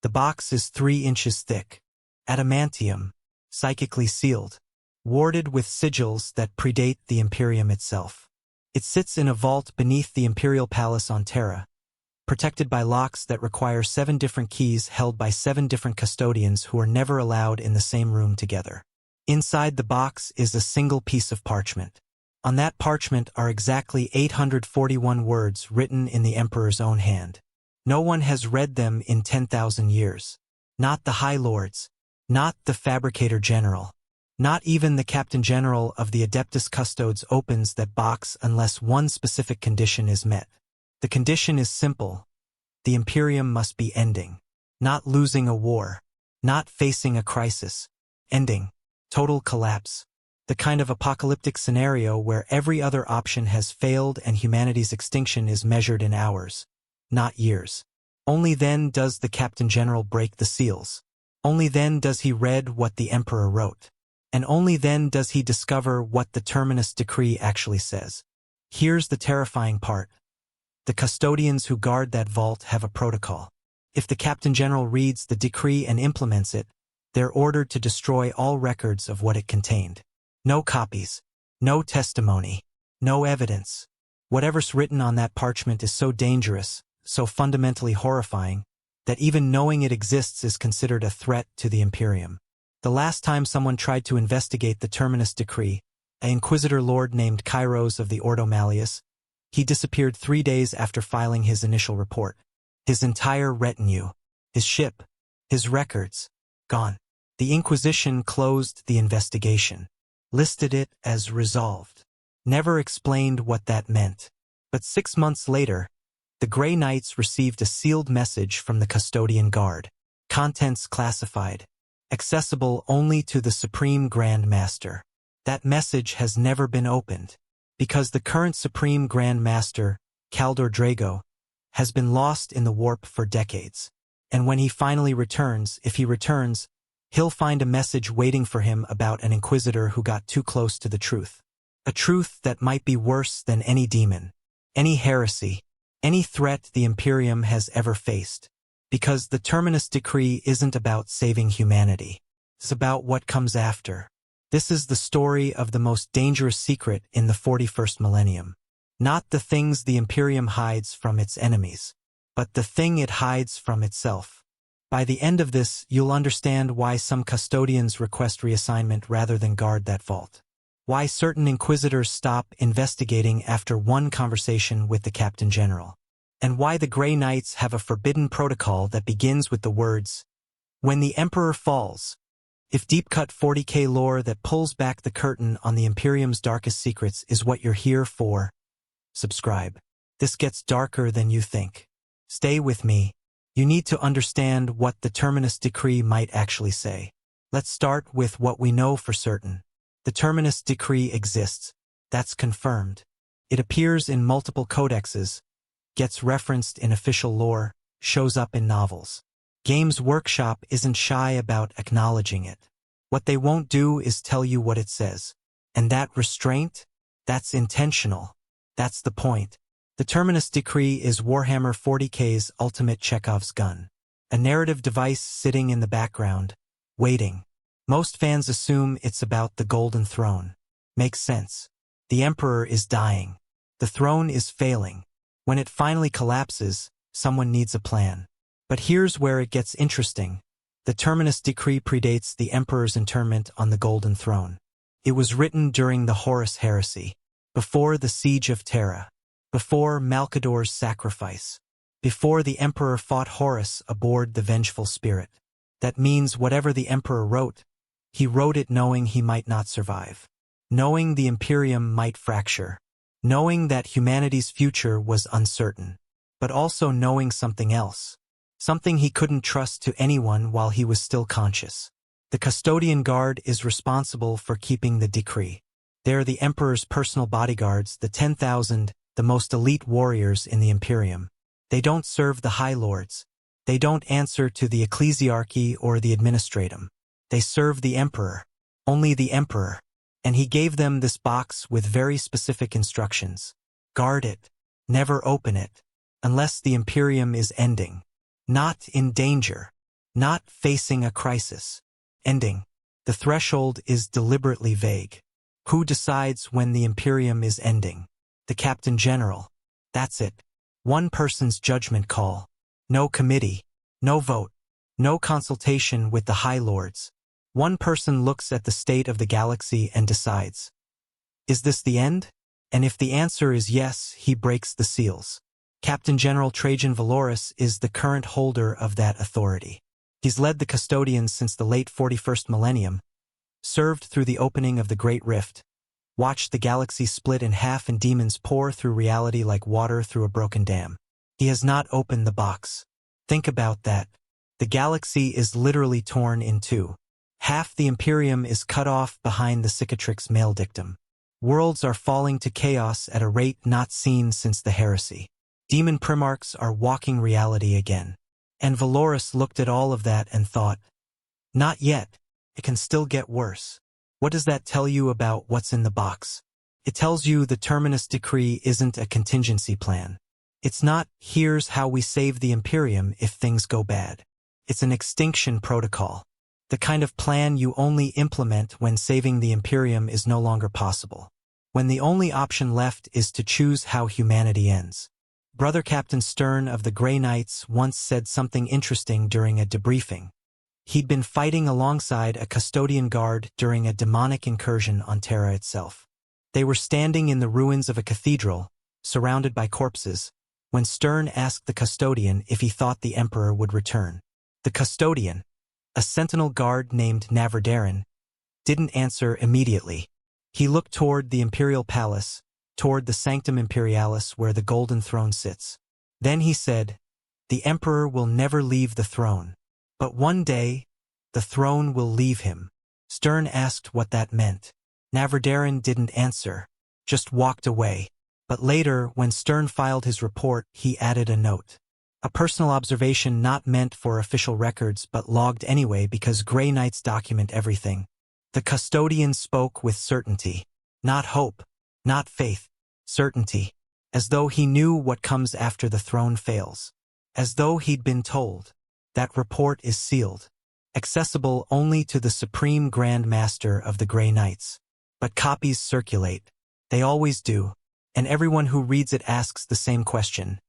The box is 3 inches thick. Adamantium, psychically sealed, warded with sigils that predate the Imperium itself. It sits in a vault beneath the Imperial Palace on Terra, protected by locks that require 7 different keys held by 7 different custodians who are never allowed in the same room together. Inside the box is a single piece of parchment. On that parchment are exactly 841 words written in the Emperor's own hand. No one has read them in 10,000 years. Not the High Lords, not the Fabricator-General, not even the Captain General of the Adeptus Custodes opens that box unless one specific condition is met. The condition is simple. The Imperium must be ending. Not losing a war. Not facing a crisis. Ending. Total collapse. The kind of apocalyptic scenario where every other option has failed and humanity's extinction is measured in hours, not years. Only then does the Captain General break the seals. Only then does he read what the Emperor wrote. And only then does he discover what the Terminus Decree actually says. Here's the terrifying part. The custodians who guard that vault have a protocol. If the Captain General reads the decree and implements it, they're ordered to destroy all records of what it contained. No copies, no testimony, no evidence. Whatever's written on that parchment is so dangerous, so fundamentally horrifying, that even knowing it exists is considered a threat to the Imperium. The last time someone tried to investigate the Terminus Decree, an Inquisitor Lord named Kairos of the Ordo Malleus, he disappeared 3 days after filing his initial report. His entire retinue, his ship, his records, gone. The Inquisition closed the investigation, listed it as resolved, never explained what that meant. But 6 months later, the Grey Knights received a sealed message from the Custodian Guard, contents classified, accessible only to the Supreme Grand Master. That message has never been opened, because the current Supreme Grand Master, Kaldor Drago, has been lost in the warp for decades. And when he finally returns, if he returns, he'll find a message waiting for him about an Inquisitor who got too close to the truth. A truth that might be worse than any demon, any heresy, any threat the Imperium has ever faced. Because the Terminus Decree isn't about saving humanity. It's about what comes after. This is the story of the most dangerous secret in the 41st millennium. Not the things the Imperium hides from its enemies, but the thing it hides from itself. By the end of this, you'll understand why some custodians request reassignment rather than guard that vault. Why certain Inquisitors stop investigating after one conversation with the Captain General. And why the Grey Knights have a forbidden protocol that begins with the words, "When the Emperor falls." If deep-cut 40K lore that pulls back the curtain on the Imperium's darkest secrets is what you're here for, subscribe. This gets darker than you think. Stay with me. You need to understand what the Terminus Decree might actually say. Let's start with what we know for certain. The Terminus Decree exists. That's confirmed. It appears in multiple codexes, gets referenced in official lore, shows up in novels. Games Workshop isn't shy about acknowledging it. What they won't do is tell you what it says. And that restraint? That's intentional. That's the point. The Terminus Decree is Warhammer 40K's ultimate Chekhov's gun. A narrative device sitting in the background, waiting. Most fans assume it's about the Golden Throne. Makes sense. The Emperor is dying. The throne is failing. When it finally collapses, someone needs a plan. But here's where it gets interesting. The Terminus Decree predates the Emperor's interment on the Golden Throne. It was written during the Horus Heresy, before the Siege of Terra, before Malcador's sacrifice, before the Emperor fought Horus aboard the Vengeful Spirit. That means whatever the Emperor wrote, he wrote it knowing he might not survive, knowing the Imperium might fracture, knowing that humanity's future was uncertain, but also knowing something else. Something he couldn't trust to anyone while he was still conscious. The Custodian Guard is responsible for keeping the decree. They're the Emperor's personal bodyguards, the 10,000, the most elite warriors in the Imperium. They don't serve the High Lords. They don't answer to the Ecclesiarchy or the Administratum. They serve the Emperor. Only the Emperor. And he gave them this box with very specific instructions. Guard it. Never open it. Unless the Imperium is ending. Not in danger. Not facing a crisis. Ending. The threshold is deliberately vague. Who decides when the Imperium is ending? The Captain General. That's it. One person's judgment call. No committee. No vote. No consultation with the High Lords. One person looks at the state of the galaxy and decides. Is this the end? And if the answer is yes, he breaks the seals. Captain General Trajan Valoris is the current holder of that authority. He's led the Custodians since the late 41st millennium, served through the opening of the Great Rift, watched the galaxy split in half and demons pour through reality like water through a broken dam. He has not opened the box. Think about that. The galaxy is literally torn in two. Half the Imperium is cut off behind the cicatrix maledictum. Worlds are falling to chaos at a rate not seen since the heresy. Demon primarchs are walking reality again. And Valoris looked at all of that and thought, not yet. It can still get worse. What does that tell you about what's in the box? It tells you the Terminus Decree isn't a contingency plan. It's not, here's how we save the Imperium if things go bad. It's an extinction protocol. The kind of plan you only implement when saving the Imperium is no longer possible. When the only option left is to choose how humanity ends. Brother Captain Stern of the Grey Knights once said something interesting during a debriefing. He'd been fighting alongside a custodian guard during a demonic incursion on Terra itself. They were standing in the ruins of a cathedral, surrounded by corpses, when Stern asked the custodian if he thought the Emperor would return. The custodian, a sentinel guard named Navardarin, didn't answer immediately. He looked toward the Imperial Palace, toward the Sanctum Imperialis where the Golden Throne sits. Then he said, "The Emperor will never leave the throne. But one day, the throne will leave him." Stern asked what that meant. Navardarin didn't answer, just walked away. But later, when Stern filed his report, he added a note. A personal observation not meant for official records but logged anyway because Grey Knights document everything. The custodian spoke with certainty. Not hope, not faith, certainty. As though he knew what comes after the throne fails. As though he'd been told. That report is sealed. Accessible only to the Supreme Grand Master of the Grey Knights. But copies circulate. They always do. And everyone who reads it asks the same question.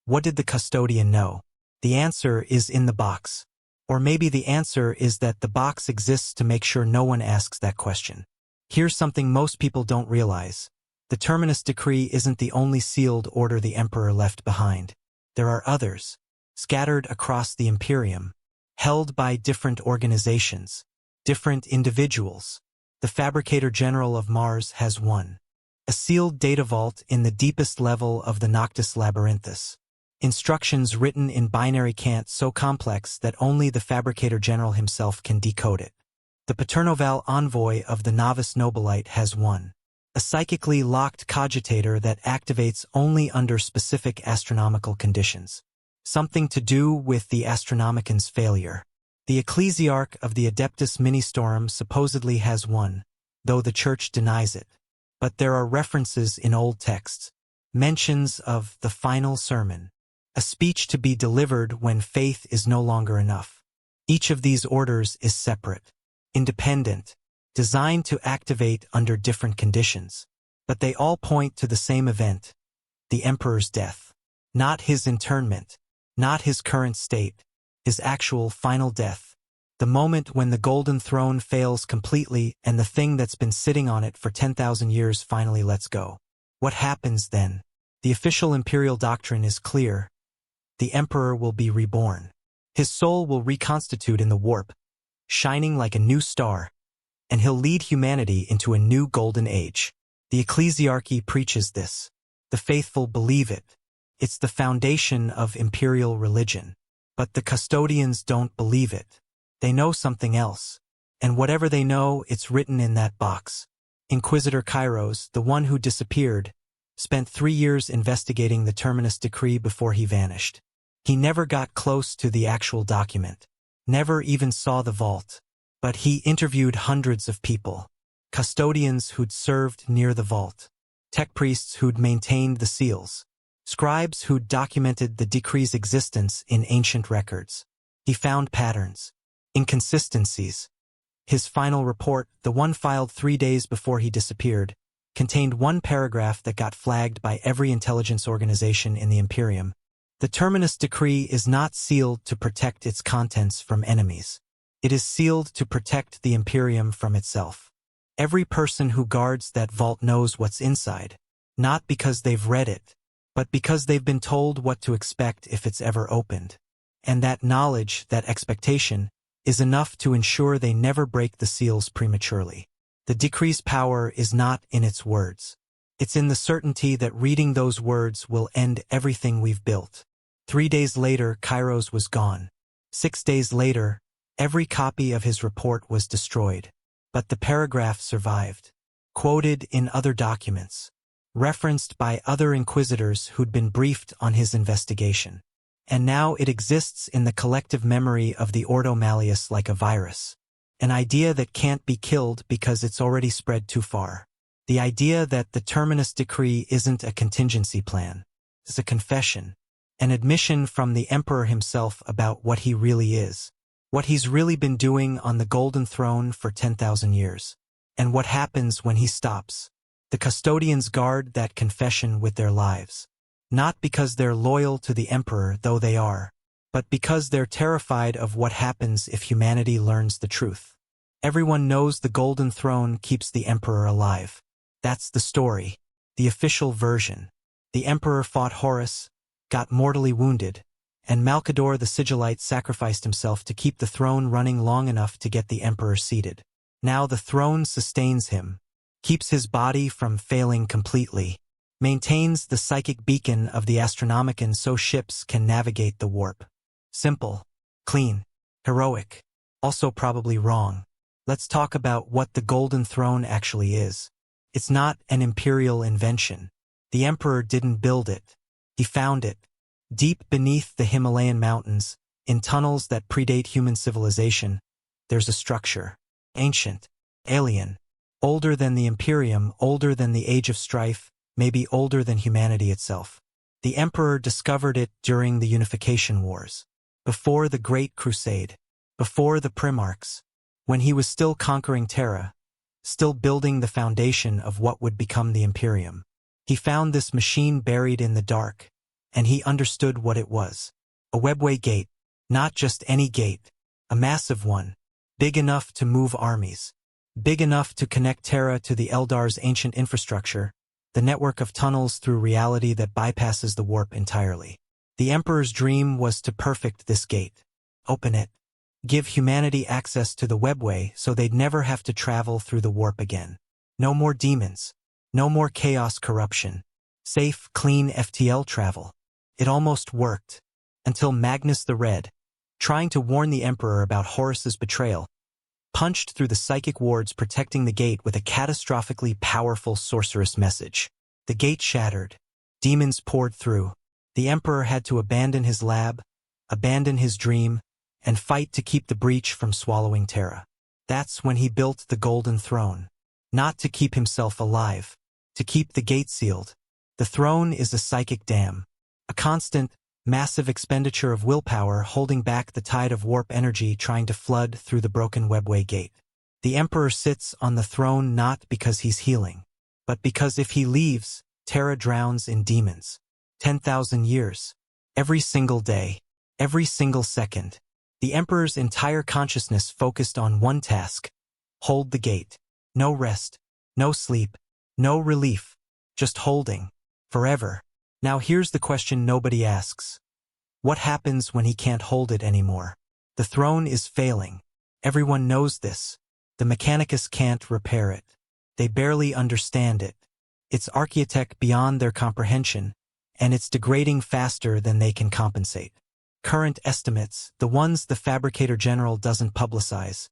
What did the custodian know? The answer is in the box. Or maybe the answer is that the box exists to make sure no one asks that question. Here's something most people don't realize. The Terminus Decree isn't the only sealed order the Emperor left behind. There are others, scattered across the Imperium, held by different organizations, different individuals. The Fabricator-General of Mars has one. A sealed data vault in the deepest level of the Noctis Labyrinthus. Instructions written in binary cant so complex that only the Fabricator-General himself can decode it. The Paternoval envoy of the Novice Nobilite has one. A psychically locked cogitator that activates only under specific astronomical conditions. Something to do with the Astronomican's failure. The Ecclesiarch of the Adeptus Ministorum supposedly has one, though the Church denies it. But there are references in old texts, mentions of the final sermon, a speech to be delivered when faith is no longer enough. Each of these orders is separate, independent, designed to activate under different conditions. But they all point to the same event, the Emperor's death. Not his internment, not his current state, his actual final death. The moment when the Golden Throne fails completely and the thing that's been sitting on it for 10,000 years finally lets go. What happens then? The official imperial doctrine is clear. The Emperor will be reborn. His soul will reconstitute in the warp, shining like a new star, and he'll lead humanity into a new golden age. The Ecclesiarchy preaches this. The faithful believe it. It's the foundation of imperial religion. But the custodians don't believe it. They know something else. And whatever they know, it's written in that box. Inquisitor Kairos, the one who disappeared, spent 3 years investigating the Terminus Decree before he vanished. He never got close to the actual document. Never even saw the vault. But he interviewed hundreds of people. Custodians who'd served near the vault. Tech priests who'd maintained the seals. Scribes who'd documented the decree's existence in ancient records. He found patterns, inconsistencies. His final report, the one filed 3 days before he disappeared, contained one paragraph that got flagged by every intelligence organization in the Imperium. The Terminus Decree is not sealed to protect its contents from enemies. It is sealed to protect the Imperium from itself. Every person who guards that vault knows what's inside, not because they've read it, but because they've been told what to expect if it's ever opened. And that knowledge, that expectation, is enough to ensure they never break the seals prematurely. The decree's power is not in its words. It's in the certainty that reading those words will end everything we've built. 3 days later, Kairos was gone. 6 days later, every copy of his report was destroyed. But the paragraph survived, quoted in other documents, referenced by other inquisitors who'd been briefed on his investigation. And now it exists in the collective memory of the Ordo Malleus like a virus. An idea that can't be killed because it's already spread too far. The idea that the Terminus Decree isn't a contingency plan. It's a confession. An admission from the Emperor himself about what he really is. What he's really been doing on the Golden Throne for 10,000 years. And what happens when he stops. The Custodians guard that confession with their lives. Not because they're loyal to the Emperor, though they are, but because they're terrified of what happens if humanity learns the truth. Everyone knows the Golden Throne keeps the Emperor alive. That's the story, the official version. The Emperor fought Horus, got mortally wounded, and Malkador the Sigillite sacrificed himself to keep the throne running long enough to get the Emperor seated. Now the throne sustains him, keeps his body from failing completely, maintains the psychic beacon of the Astronomicon so ships can navigate the warp. Simple, clean, heroic, also probably wrong. Let's talk about what the Golden Throne actually is. It's not an imperial invention. The Emperor didn't build it. He found it. Deep beneath the Himalayan mountains, in tunnels that predate human civilization, there's a structure. Ancient, alien, older than the Imperium, older than the Age of Strife, maybe older than humanity itself. The Emperor discovered it during the Unification Wars, before the Great Crusade, before the Primarchs, when he was still conquering Terra, still building the foundation of what would become the Imperium. He found this machine buried in the dark, and he understood what it was. A webway gate, not just any gate, a massive one, big enough to move armies, big enough to connect Terra to the Eldar's ancient infrastructure, the network of tunnels through reality that bypasses the warp entirely. The Emperor's dream was to perfect this gate. Open it. Give humanity access to the webway so they'd never have to travel through the warp again. No more demons. No more chaos corruption. Safe, clean FTL travel. It almost worked. Until Magnus the Red, trying to warn the Emperor about Horus's betrayal, punched through the psychic wards protecting the gate with a catastrophically powerful sorceress message. The gate shattered. Demons poured through. The Emperor had to abandon his lab, abandon his dream, and fight to keep the breach from swallowing Terra. That's when he built the Golden Throne. Not to keep himself alive, to keep the gate sealed. The throne is a psychic dam, a constant, massive expenditure of willpower holding back the tide of warp energy trying to flood through the broken webway gate. The Emperor sits on the throne not because he's healing, but because if he leaves, Terra drowns in demons. 10,000 years. Every single day. Every single second. The Emperor's entire consciousness focused on one task. Hold the gate. No rest. No sleep. No relief. Just holding. Forever. Now here's the question nobody asks. What happens when he can't hold it anymore? The throne is failing. Everyone knows this. The Mechanicus can't repair it. They barely understand it. It's architect beyond their comprehension, and it's degrading faster than they can compensate. Current estimates, the ones the Fabricator-General doesn't publicize,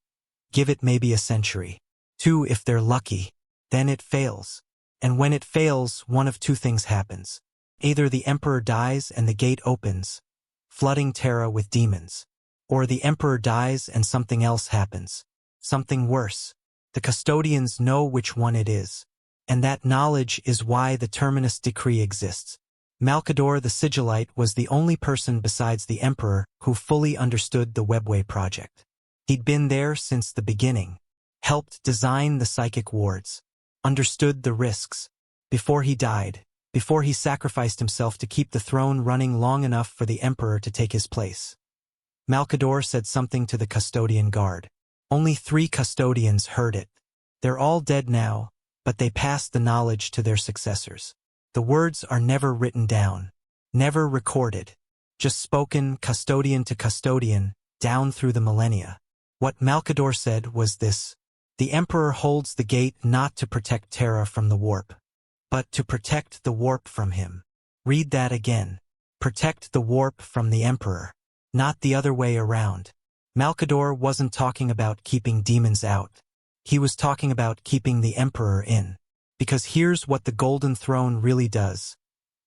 give it maybe a century. 2 if they're lucky. Then it fails. And when it fails, one of 2 things happens. Either the Emperor dies and the gate opens, flooding Terra with demons. Or the Emperor dies and something else happens. Something worse. The Custodians know which one it is. And that knowledge is why the Terminus Decree exists. Malkador the Sigillite was the only person besides the Emperor who fully understood the Webway project. He'd been there since the beginning, helped design the psychic wards, understood the risks. Before he died, before he sacrificed himself to keep the throne running long enough for the Emperor to take his place. Malkador said something to the custodian guard. Only 3 custodians heard it. They're all dead now, but they passed the knowledge to their successors. The words are never written down, never recorded, just spoken custodian to custodian, down through the millennia. What Malkador said was this: the Emperor holds the gate not to protect Terra from the warp, but to protect the warp from him. Read that again. Protect the warp from the Emperor, not the other way around. Malkador wasn't talking about keeping demons out. He was talking about keeping the Emperor in. Because here's what the Golden Throne really does.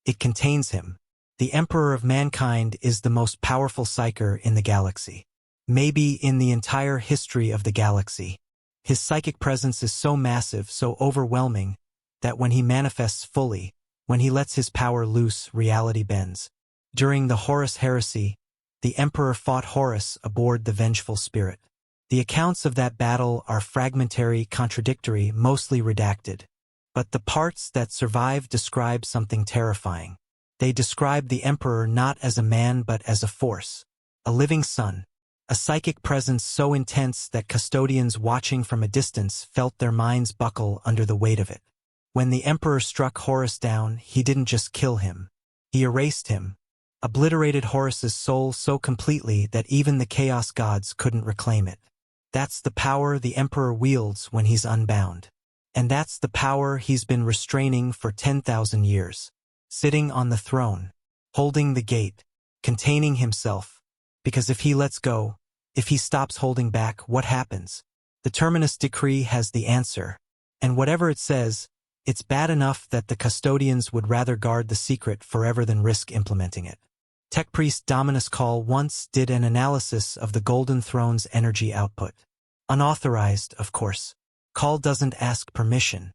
It contains him. The Emperor of Mankind is the most powerful psyker in the galaxy. Maybe in the entire history of the galaxy. His psychic presence is so massive, so overwhelming, that when he manifests fully, when he lets his power loose, reality bends. During the Horus Heresy, the Emperor fought Horus aboard the Vengeful Spirit. The accounts of that battle are fragmentary, contradictory, mostly redacted. But the parts that survive describe something terrifying. They describe the Emperor not as a man but as a force, a living sun, a psychic presence so intense that custodians watching from a distance felt their minds buckle under the weight of it. When the Emperor struck Horus down, he didn't just kill him. He erased him, obliterated Horus's soul so completely that even the Chaos Gods couldn't reclaim it. That's the power the Emperor wields when he's unbound. And that's the power he's been restraining for 10,000 years. Sitting on the throne, holding the gate, containing himself. Because if he lets go, if he stops holding back, what happens? The Terminus Decree has the answer. And whatever it says, it's bad enough that the custodians would rather guard the secret forever than risk implementing it. Tech Priest Dominus Call once did an analysis of the Golden Throne's energy output. Unauthorized, of course. Call doesn't ask permission.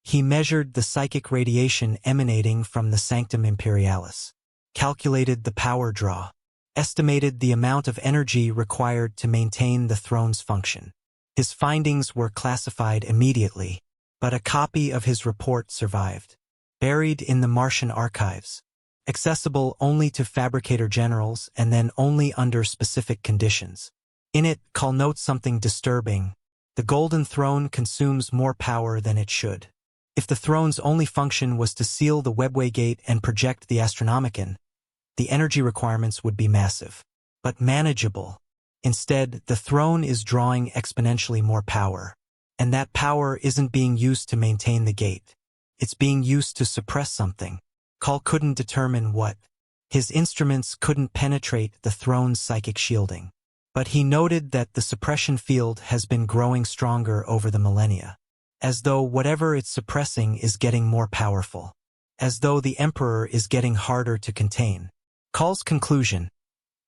He measured the psychic radiation emanating from the Sanctum Imperialis, calculated the power draw, estimated the amount of energy required to maintain the throne's function. His findings were classified immediately, but a copy of his report survived, buried in the Martian archives, accessible only to Fabricator-Generals and then only under specific conditions. In it, Call notes something disturbing. The Golden Throne consumes more power than it should. If the throne's only function was to seal the Webway Gate and project the Astronomicon, the energy requirements would be massive, but manageable. Instead, the throne is drawing exponentially more power, and that power isn't being used to maintain the gate. It's being used to suppress something. Call couldn't determine what. His instruments couldn't penetrate the throne's psychic shielding. But he noted that the suppression field has been growing stronger over the millennia, as though whatever it's suppressing is getting more powerful, as though the Emperor is getting harder to contain. Call's conclusion: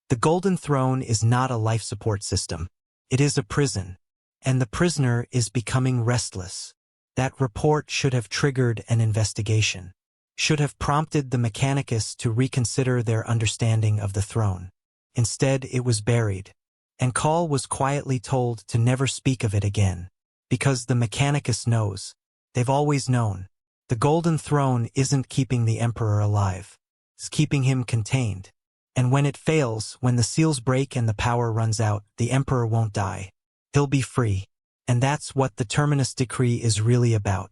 the Golden Throne is not a life support system. It is a prison, and the prisoner is becoming restless. That report should have triggered an investigation, should have prompted the Mechanicus to reconsider their understanding of the throne. Instead, it was buried. And Call was quietly told to never speak of it again. Because the Mechanicus knows. They've always known. The Golden Throne isn't keeping the Emperor alive. It's keeping him contained. And when it fails, when the seals break and the power runs out, the Emperor won't die. He'll be free. And that's what the Terminus Decree is really about.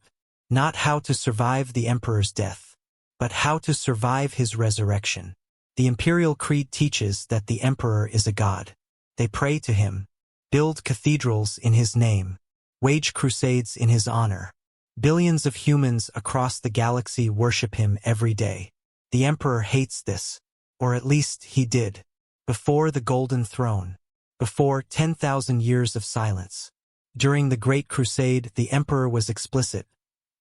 Not how to survive the Emperor's death, but how to survive his resurrection. The Imperial Creed teaches that the Emperor is a god. They pray to him, build cathedrals in his name, wage crusades in his honor. Billions of humans across the galaxy worship him every day. The Emperor hates this, or at least he did, before the Golden Throne, before 10,000 years of silence. During the Great Crusade, the Emperor was explicit.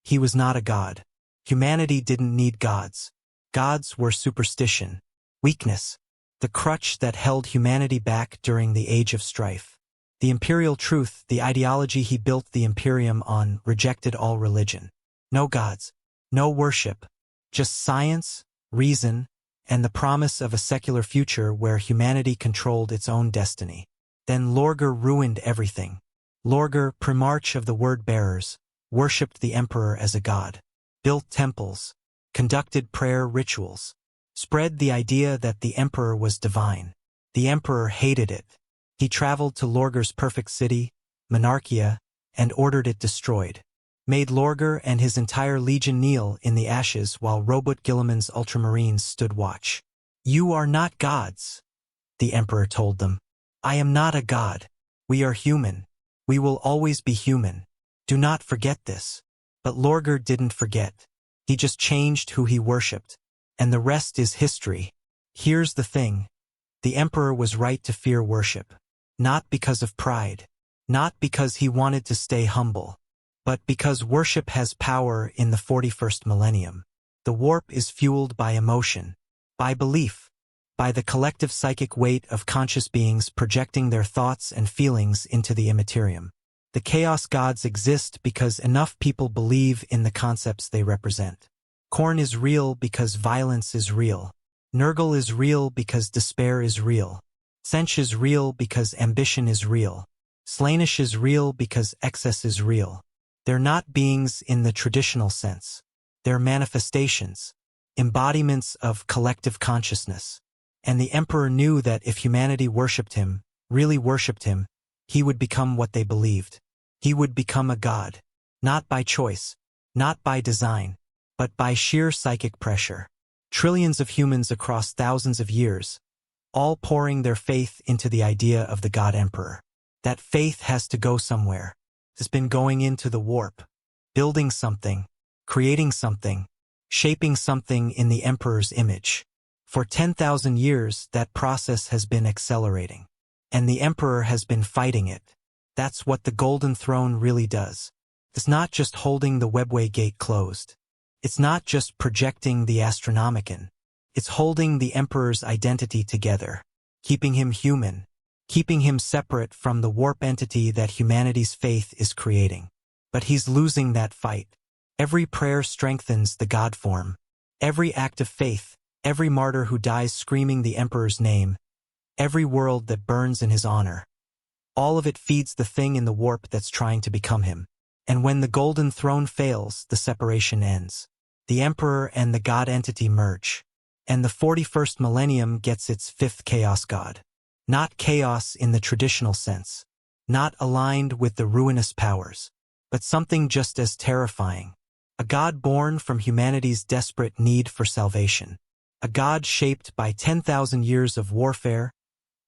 He was not a god. Humanity didn't need gods. Gods were superstition, weakness, the crutch that held humanity back during the Age of Strife. The imperial truth, the ideology he built the Imperium on, rejected all religion. No gods, no worship, just science, reason, and the promise of a secular future where humanity controlled its own destiny. Then Lorgar ruined everything. Lorgar, primarch of the Word-bearers, worshipped the Emperor as a god, built temples, conducted prayer rituals, spread the idea that the Emperor was divine. The Emperor hated it. He traveled to Lorgar's perfect city, Monarchia, and ordered it destroyed. Made Lorgar and his entire legion kneel in the ashes while Robot Guilliman's ultramarines stood watch. "You are not gods," the Emperor told them. "I am not a god. We are human. We will always be human. Do not forget this." But Lorgar didn't forget. He just changed who he worshipped. And the rest is history. Here's the thing. The Emperor was right to fear worship. Not because of pride. Not because he wanted to stay humble. But because worship has power in the 41st millennium. The warp is fueled by emotion, by belief, by the collective psychic weight of conscious beings projecting their thoughts and feelings into the immaterium. The chaos gods exist because enough people believe in the concepts they represent. Khorne is real because violence is real. Nurgle is real because despair is real. Tzeentch is real because ambition is real. Slaanesh is real because excess is real. They're not beings in the traditional sense. They're manifestations, embodiments of collective consciousness. And the Emperor knew that if humanity worshipped him, really worshipped him, he would become what they believed. He would become a god. Not by choice, not by design, but by sheer psychic pressure. Trillions of humans across thousands of years, all pouring their faith into the idea of the God Emperor. That faith has to go somewhere. Has been going into the warp, building something, creating something, shaping something in the Emperor's image. For 10,000 years, that process has been accelerating. And the Emperor has been fighting it. That's what the Golden Throne really does. It's not just holding the webway gate closed. It's not just projecting the Astronomicon. It's holding the Emperor's identity together, keeping him human, keeping him separate from the warp entity that humanity's faith is creating. But he's losing that fight. Every prayer strengthens the God form. Every act of faith, every martyr who dies screaming the Emperor's name, every world that burns in his honor. All of it feeds the thing in the warp that's trying to become him. And when the Golden Throne fails, the separation ends. The Emperor and the God entity merge. And the 41st millennium gets its fifth chaos god. Not chaos in the traditional sense. Not aligned with the ruinous powers. But something just as terrifying. A god born from humanity's desperate need for salvation. A god shaped by 10,000 years of warfare,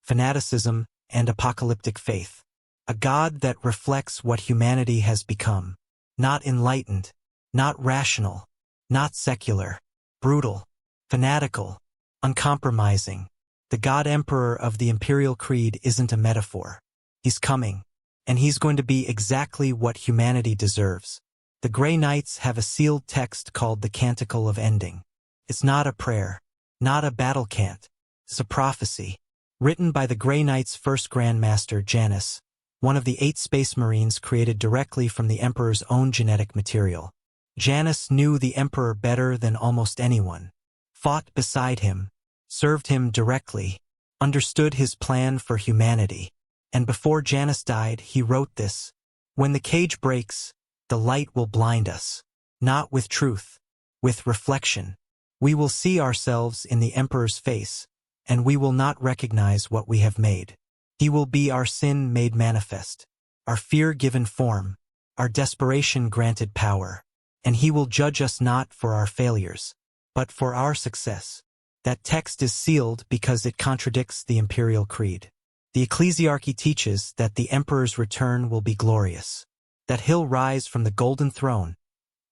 fanaticism, and apocalyptic faith. A god that reflects what humanity has become. Not enlightened, not rational, not secular, brutal, fanatical, uncompromising. The God Emperor of the Imperial Creed isn't a metaphor. He's coming, and he's going to be exactly what humanity deserves. The Grey Knights have a sealed text called the Canticle of Ending. It's not a prayer, not a battle cant. It's a prophecy, written by the Grey Knights' first Grand Master, Janus, one of the 8 Space Marines created directly from the Emperor's own genetic material. Janus knew the Emperor better than almost anyone, fought beside him, served him directly, understood his plan for humanity. And before Janus died, he wrote this: "When the cage breaks, the light will blind us, not with truth, with reflection. We will see ourselves in the Emperor's face, and we will not recognize what we have made. He will be our sin made manifest, our fear given form, our desperation granted power. And he will judge us not for our failures, but for our success." That text is sealed because it contradicts the Imperial Creed. The Ecclesiarchy teaches that the Emperor's return will be glorious, that he'll rise from the Golden Throne,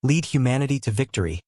lead humanity to victory,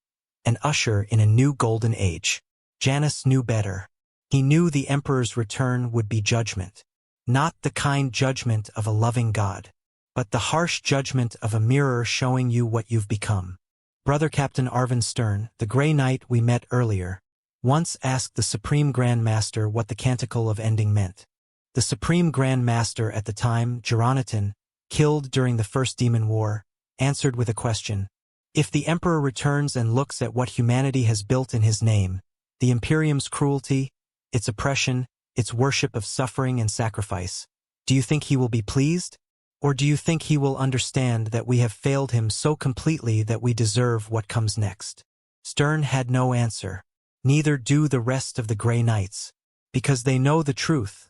and usher in a new golden age. Janus knew better. He knew the Emperor's return would be judgment, not the kind judgment of a loving God, but the harsh judgment of a mirror showing you what you've become. Brother Captain Arvin Stern, the Grey Knight we met earlier, once asked the Supreme Grand Master what the Canticle of Ending meant. The Supreme Grand Master at the time, Geronton, killed during the First Demon War, answered with a question: "If the Emperor returns and looks at what humanity has built in his name, The Imperium's cruelty, its oppression, its worship of suffering and sacrifice. Do you think he will be pleased? Or do you think he will understand that we have failed him so completely that we deserve what comes next? Stern had no answer. Neither do the rest of the Grey Knights. Because they know the truth.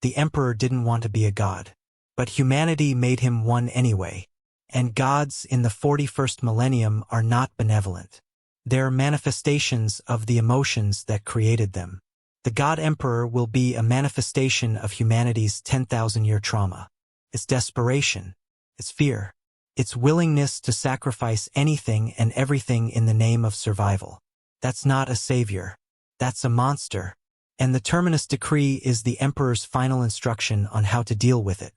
The Emperor didn't want to be a god. But humanity made him one anyway. And gods in the 41st millennium are not benevolent. They're manifestations of the emotions that created them. The God Emperor will be a manifestation of humanity's 10,000-year trauma. Its desperation, its fear, its willingness to sacrifice anything and everything in the name of survival. That's not a savior. That's a monster. And the Terminus Decree is the Emperor's final instruction on how to deal with it.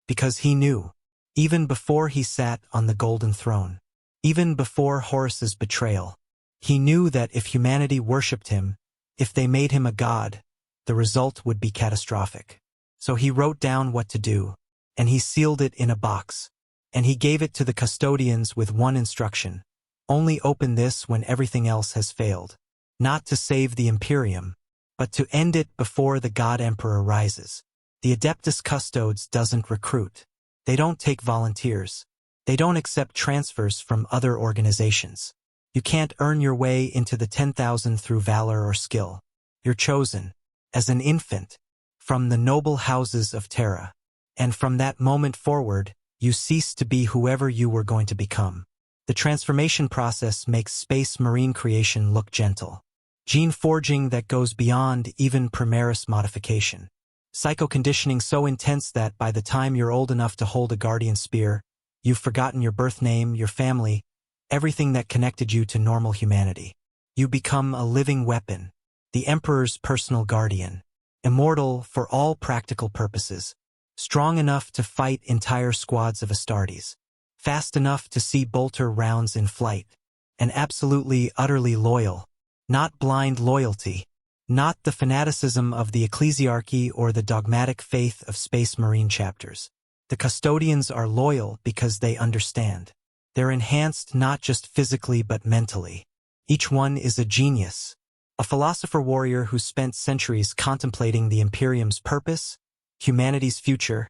Because he knew, even before he sat on the golden throne, even before Horus's betrayal, he knew that if humanity worshipped him, if they made him a god, the result would be catastrophic. So he wrote down what to do, and he sealed it in a box, and he gave it to the Custodians with one instruction: only open this when everything else has failed. Not to save the Imperium, but to end it before the God Emperor rises. The Adeptus Custodes doesn't recruit. They don't take volunteers. They don't accept transfers from other organizations. You can't earn your way into the 10,000 through valor or skill. You're chosen, as an infant, from the noble houses of Terra. And from that moment forward, you cease to be whoever you were going to become. The transformation process makes space marine creation look gentle. Gene forging that goes beyond even Primaris modification. Psycho-conditioning so intense that by the time you're old enough to hold a guardian spear, you've forgotten your birth name, your family, everything that connected you to normal humanity. You become a living weapon, the Emperor's personal guardian, immortal for all practical purposes, strong enough to fight entire squads of Astartes, fast enough to see bolter rounds in flight, and absolutely, utterly loyal. Not blind loyalty, not the fanaticism of the ecclesiarchy or the dogmatic faith of Space Marine chapters. The Custodians are loyal because they understand. They're enhanced not just physically but mentally. Each one is a genius, a philosopher-warrior who spent centuries contemplating the Imperium's purpose, humanity's future,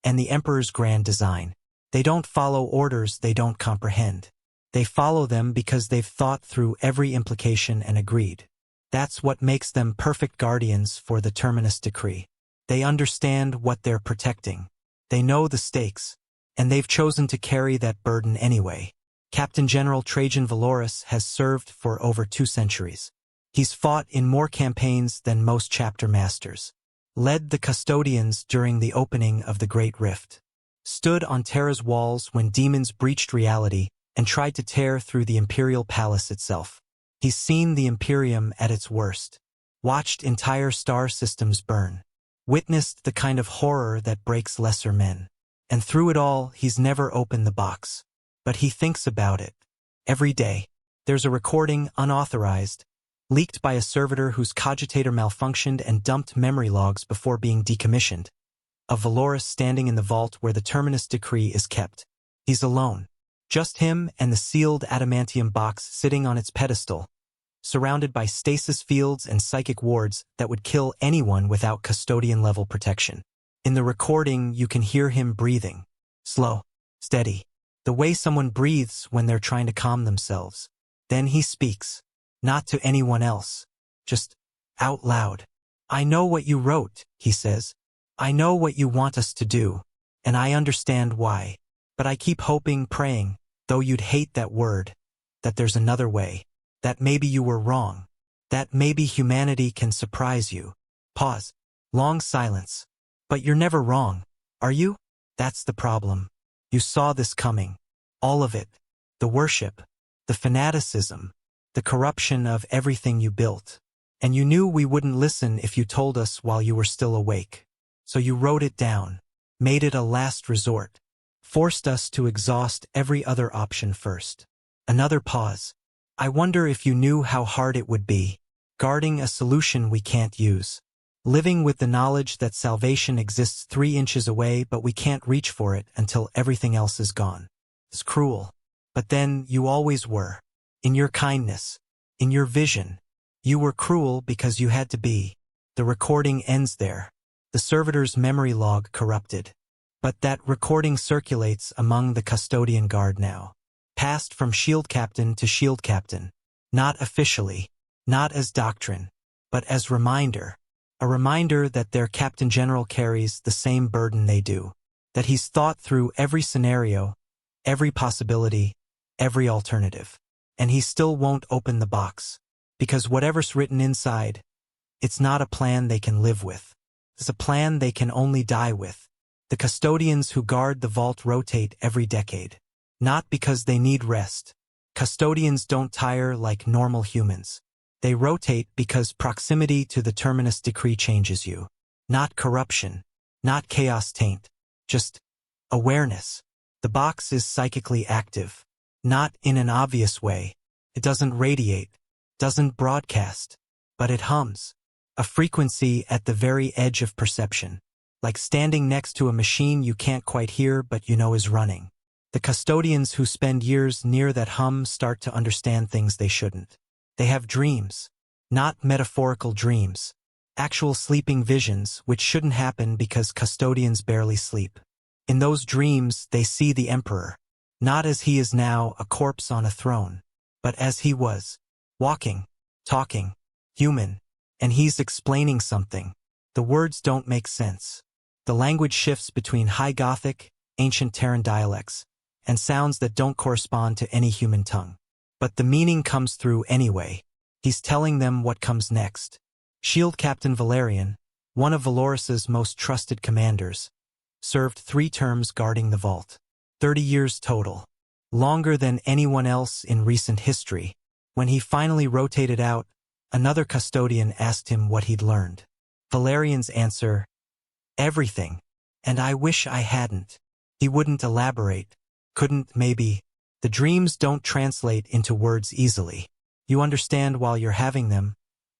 and the Emperor's grand design. They don't follow orders they don't comprehend. They follow them because they've thought through every implication and agreed. That's what makes them perfect guardians for the Terminus Decree. They understand what they're protecting. They know the stakes, and they've chosen to carry that burden anyway. Captain General Trajan Valoris has served for over 2 centuries. He's fought in more campaigns than most chapter masters. Led the Custodians during the opening of the Great Rift. Stood on Terra's walls when demons breached reality and tried to tear through the Imperial Palace itself. He's seen the Imperium at its worst. Watched entire star systems burn. Witnessed the kind of horror that breaks lesser men. And through it all, he's never opened the box. But he thinks about it. Every day. There's a recording, unauthorized, leaked by a servitor whose cogitator malfunctioned and dumped memory logs before being decommissioned, of Valoris standing in the vault where the Terminus Decree is kept. He's alone. Just him and the sealed adamantium box sitting on its pedestal, surrounded by stasis fields and psychic wards that would kill anyone without custodian-level protection. In the recording, you can hear him breathing. Slow, steady. The way someone breathes when they're trying to calm themselves. Then he speaks. Not to anyone else. Just out loud. I know what you wrote, he says. I know what you want us to do. And I understand why. But I keep hoping, praying, though you'd hate that word, that there's another way. That maybe you were wrong. That maybe humanity can surprise you. Pause. Long silence. But you're never wrong, are you? That's the problem. You saw this coming. All of it. The worship. The fanaticism. The corruption of everything you built. And you knew we wouldn't listen if you told us while you were still awake. So you wrote it down. Made it a last resort. Forced us to exhaust every other option first. Another pause. I wonder if you knew how hard it would be. Guarding a solution we can't use. Living with the knowledge that salvation exists 3 inches away but we can't reach for it until everything else is gone. It's cruel. But then you always were. In your kindness. In your vision. You were cruel because you had to be. The recording ends there. The servitor's memory log corrupted. But that recording circulates among the custodian guard now. Passed from shield captain to shield captain. Not officially, not as doctrine, but as reminder. A reminder that their captain general carries the same burden they do. That he's thought through every scenario, every possibility, every alternative. And he still won't open the box. Because whatever's written inside, it's not a plan they can live with. It's a plan they can only die with. The custodians who guard the vault rotate every decade. Not because they need rest. Custodians don't tire like normal humans. They rotate because proximity to the Terminus Decree changes you. Not corruption. Not chaos taint. Just awareness. The box is psychically active. Not in an obvious way. It doesn't radiate. Doesn't broadcast. But it hums. A frequency at the very edge of perception. Like standing next to a machine you can't quite hear but you know is running. The custodians who spend years near that hum start to understand things they shouldn't. They have dreams. Not metaphorical dreams. Actual sleeping visions which shouldn't happen because custodians barely sleep. In those dreams they see the Emperor. Not as he is now, a corpse on a throne. But as he was. Walking. Talking. Human. And he's explaining something. The words don't make sense. The language shifts between High Gothic, ancient Terran dialects, and sounds that don't correspond to any human tongue. But the meaning comes through anyway. He's telling them what comes next. Shield Captain Valerian, one of Valoris's most trusted commanders, served 3 terms guarding the vault. 30 years total. Longer than anyone else in recent history. When he finally rotated out, another custodian asked him what he'd learned. Valerian's answer, everything. And I wish I hadn't. He wouldn't elaborate. Couldn't, maybe. The dreams don't translate into words easily. You understand while you're having them,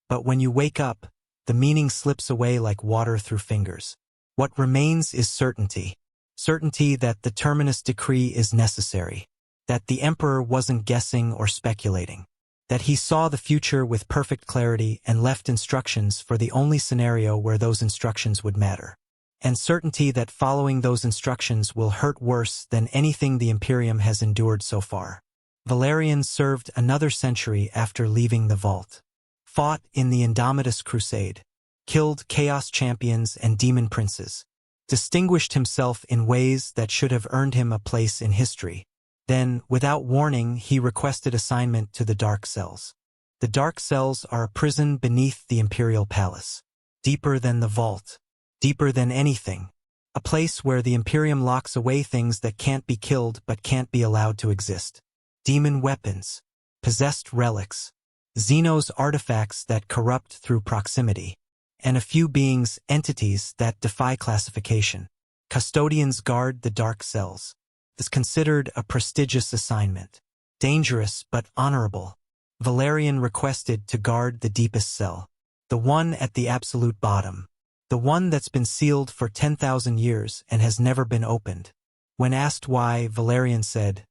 but when you wake up, the meaning slips away like water through fingers. What remains is certainty. Certainty that the Terminus Decree is necessary. That the Emperor wasn't guessing or speculating. That he saw the future with perfect clarity and left instructions for the only scenario where those instructions would matter. And certainty that following those instructions will hurt worse than anything the Imperium has endured so far. Valerian served another century after leaving the vault. Fought in the Indomitus Crusade. Killed chaos champions and demon princes. Distinguished himself in ways that should have earned him a place in history. Then, without warning, he requested assignment to the Dark Cells. The Dark Cells are a prison beneath the Imperial Palace. Deeper than the vault. Deeper than anything. A place where the Imperium locks away things that can't be killed but can't be allowed to exist. Demon weapons. Possessed relics. Xenos artifacts that corrupt through proximity. And a few beings, entities that defy classification. Custodians guard the Dark Cells. Is considered a prestigious assignment. Dangerous but honorable. Valerian requested to guard the deepest cell. The one at the absolute bottom. The one that's been sealed for 10,000 years and has never been opened. When asked why, Valerian said,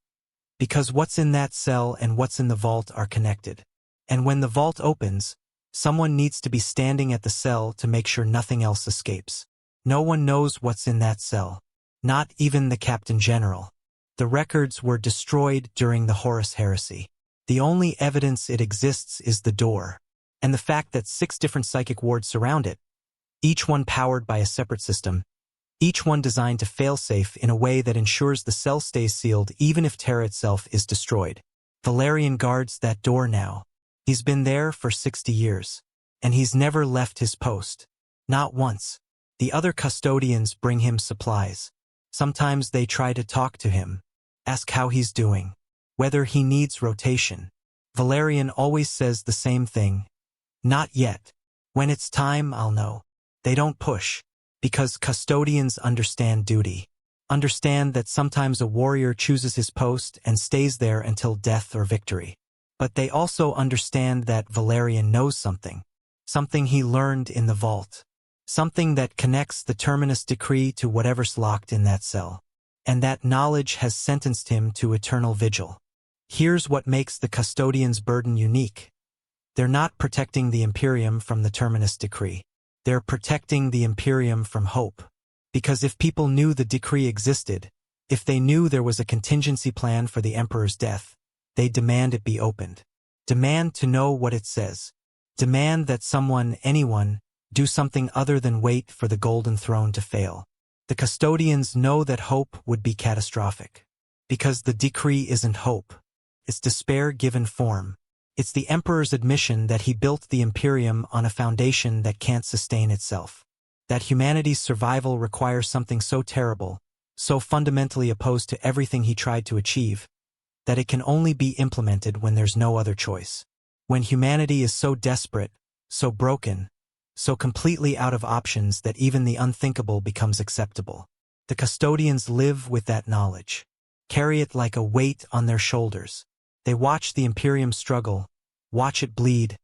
because what's in that cell and what's in the vault are connected. And when the vault opens, someone needs to be standing at the cell to make sure nothing else escapes. No one knows what's in that cell. Not even the Captain General. The records were destroyed during the Horus Heresy. The only evidence it exists is the door. And the fact that 6 different psychic wards surround it. Each one powered by a separate system. Each one designed to fail-safe in a way that ensures the cell stays sealed even if Terra itself is destroyed. Valerian guards that door now. He's been there for 60 years. And he's never left his post. Not once. The other custodians bring him supplies. Sometimes they try to talk to him. Ask how he's doing. Whether he needs rotation. Valerian always says the same thing. Not yet. When it's time, I'll know. They don't push. Because custodians understand duty. Understand that sometimes a warrior chooses his post and stays there until death or victory. But they also understand that Valerian knows something. Something he learned in the vault. Something that connects the Terminus Decree to whatever's locked in that cell. And that knowledge has sentenced him to eternal vigil. Here's what makes the Custodian's burden unique. They're not protecting the Imperium from the Terminus Decree. They're protecting the Imperium from hope. Because if people knew the decree existed, if they knew there was a contingency plan for the Emperor's death, they'd demand it be opened. Demand to know what it says. Demand that someone, anyone, do something other than wait for the Golden Throne to fail. The Custodians know that hope would be catastrophic. Because the decree isn't hope. It's despair given form. It's the Emperor's admission that he built the Imperium on a foundation that can't sustain itself. That humanity's survival requires something so terrible, so fundamentally opposed to everything he tried to achieve, that it can only be implemented when there's no other choice. When humanity is so desperate, so broken, so completely out of options that even the unthinkable becomes acceptable. The Custodians live with that knowledge. Carry it like a weight on their shoulders. They watch the Imperium struggle, watch it bleed,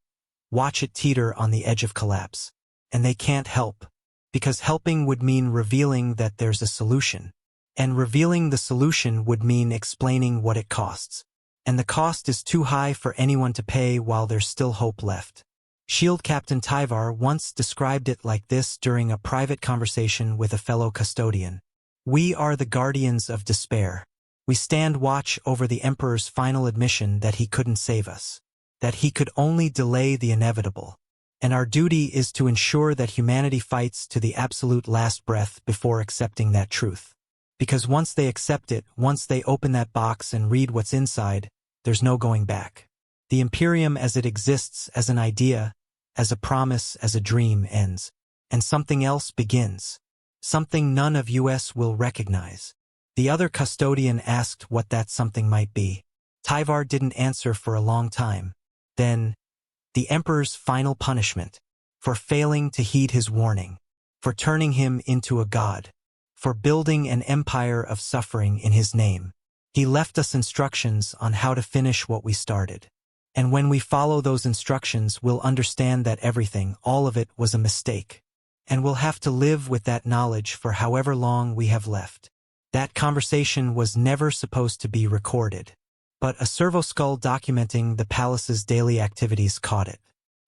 watch it teeter on the edge of collapse. And they can't help, because helping would mean revealing that there's a solution. And revealing the solution would mean explaining what it costs. And the cost is too high for anyone to pay while there's still hope left. Shield Captain Tyvar once described it like this during a private conversation with a fellow custodian. We are the guardians of despair. We stand watch over the Emperor's final admission that he couldn't save us, that he could only delay the inevitable. And our duty is to ensure that humanity fights to the absolute last breath before accepting that truth. Because once they accept it, once they open that box and read what's inside, there's no going back. The Imperium as it exists as an idea, as a promise, as a dream ends, and something else begins. Something none of us will recognize. The other custodian asked what that something might be. Tyvar didn't answer for a long time. Then, the Emperor's final punishment, for failing to heed his warning, for turning him into a god, for building an empire of suffering in his name. He left us instructions on how to finish what we started. And when we follow those instructions, we'll understand that everything, all of it, was a mistake. And we'll have to live with that knowledge for however long we have left. That conversation was never supposed to be recorded. But a servo-skull documenting the palace's daily activities caught it.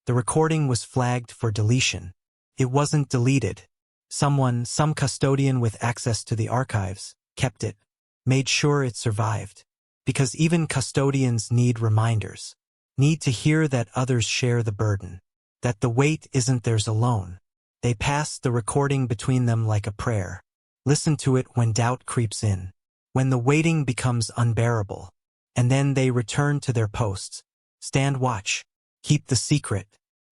The recording was flagged for deletion. It wasn't deleted. Some custodian with access to the archives, kept it, made sure it survived. Because even custodians need reminders. Need to hear that others share the burden. That the weight isn't theirs alone. They pass the recording between them like a prayer. Listen to it when doubt creeps in. When the waiting becomes unbearable. And then they return to their posts. Stand watch. Keep the secret.